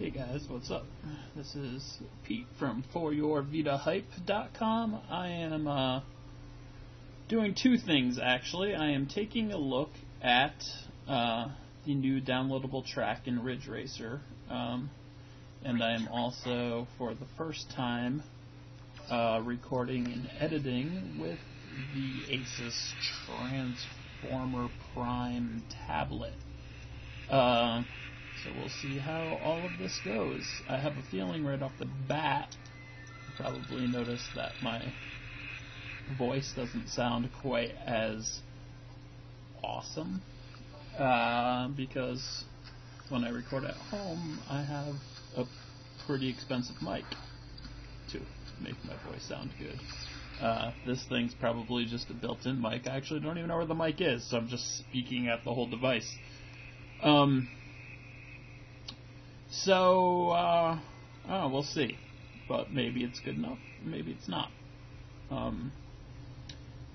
Hey guys, what's up? This is Pete from foryourvitahype.com. I am doing two things actually. I am taking a look at the new downloadable track in Ridge Racer, and I am also, for the first time, recording and editing with the Asus Transformer Prime tablet. So we'll see how all of this goes. I have a feeling right off the bat, you probably noticed that my voice doesn't sound quite as awesome, because when I record at home, I have a pretty expensive mic to make my voice sound good. This thing's probably just a built-in mic. I actually don't even know where the mic is, so I'm just speaking at the whole device. We'll see. But maybe it's good enough, maybe it's not.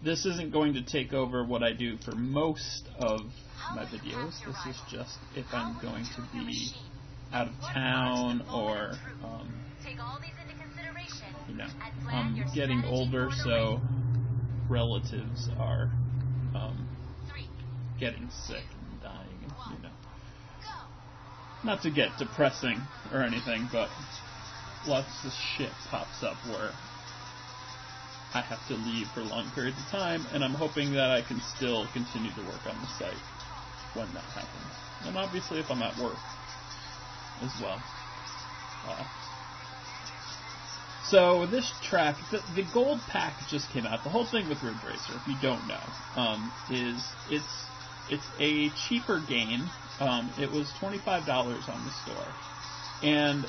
This isn't going to take over what I do for most of my videos. This is just if I'm going to be out of town or, I'm getting older, so relatives are getting sick and dying, and, not to get depressing or anything, but lots of shit pops up where I have to leave for long periods of time, and I'm hoping that I can still continue to work on the site when that happens. And obviously if I'm at work as well. So this track, the gold pack just came out. The whole thing with Ridge Racer, if you don't know, is it's a cheaper game. It was $25 on the store, and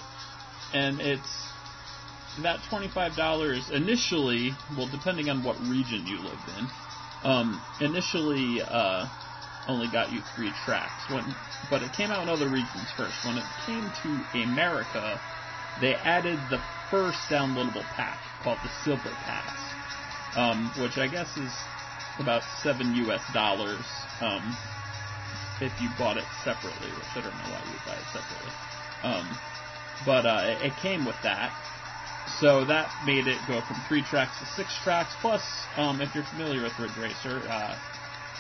it's that $25 initially. Well, depending on what region you lived in, initially only got you 3 tracks. But it came out in other regions first. When it came to America, they added the first downloadable pack called the Silver Pass, which I guess is about $7 US. If you bought it separately, which I don't know why you would buy it separately. But it came with that. So that made it go from 3 tracks to 6 tracks. Plus, if you're familiar with Ridge Racer,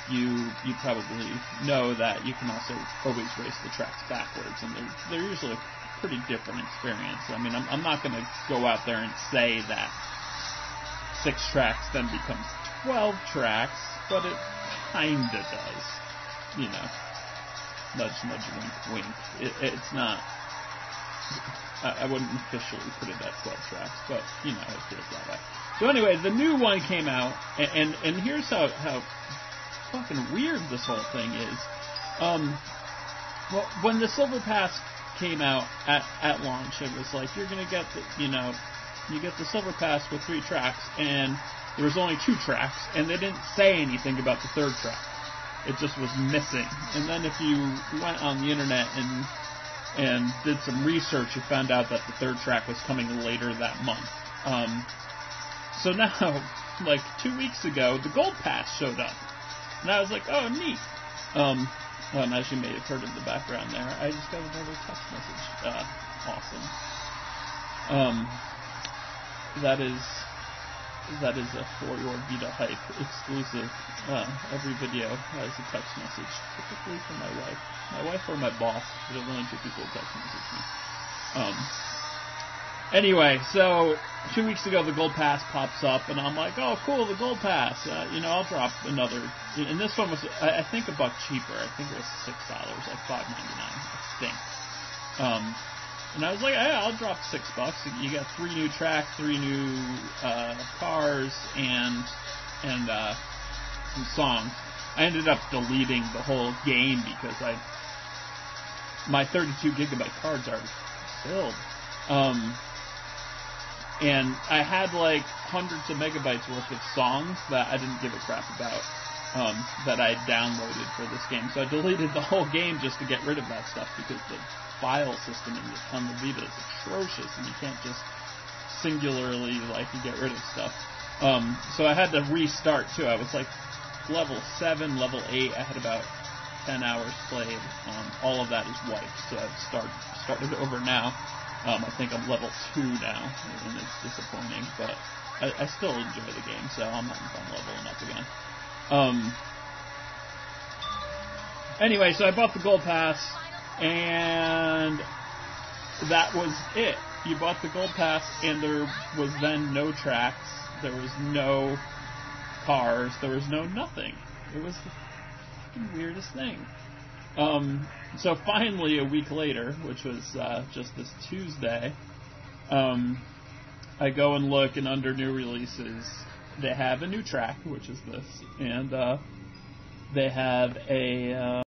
you probably know that you can also always race the tracks backwards, and they're usually a pretty different experience. I mean, I'm not going to go out there and say that 6 tracks then becomes 12 tracks, but it kinda does. Nudge, nudge, wink, wink. It's not. I wouldn't officially put it at 12 tracks, but it feels that way. So anyway, the new one came out, and here's how fucking weird this whole thing is. Well, when the Silver Pass came out at launch, it was like you're gonna get you get the Silver Pass with 3 tracks, and there was only 2 tracks, and they didn't say anything about the 3rd track. It just was missing. And then if you went on the internet and did some research, you found out that the 3rd track was coming later that month. So now, like 2 weeks ago, the Gold Pass showed up. And I was like, oh, neat. And as you may have heard in the background there, I just got another text message. Awesome. That is a For Your Vita Hype exclusive. Every video has a text message, typically from my wife. My wife or my boss, but the only 2 people who text message me. Anyway, so 2 weeks ago the Gold Pass pops up, and I'm like, oh cool, the Gold Pass. I'll drop another. And this one was, I think, $1 cheaper. I think it was $6, like $5.99, I think. And I was like, hey, I'll drop $6. You got 3 new tracks, 3 new cars, and some songs. I ended up deleting the whole game because my 32 gigabyte cards are filled. And I had like hundreds of megabytes worth of songs that I didn't give a crap about, that I downloaded for this game. So I deleted the whole game just to get rid of that stuff, because the file system on the Vita is atrocious, and you can't just singularly get rid of stuff. So I had to restart too. I was like level 7, level 8. I had about 10 hours played. All of that is wiped, so I've started over now. I think I'm level 2 now, and it's disappointing, but I still enjoy the game, so I'm having fun leveling up again. Anyway, so I bought the Gold Pass, and that was it. You bought the Gold Pass, and there was then no tracks, there was no cars, there was no nothing. It was the fucking weirdest thing. So finally, a week later, which was just this Tuesday, I go and look, and under new releases, they have a new track, which is this, and they have a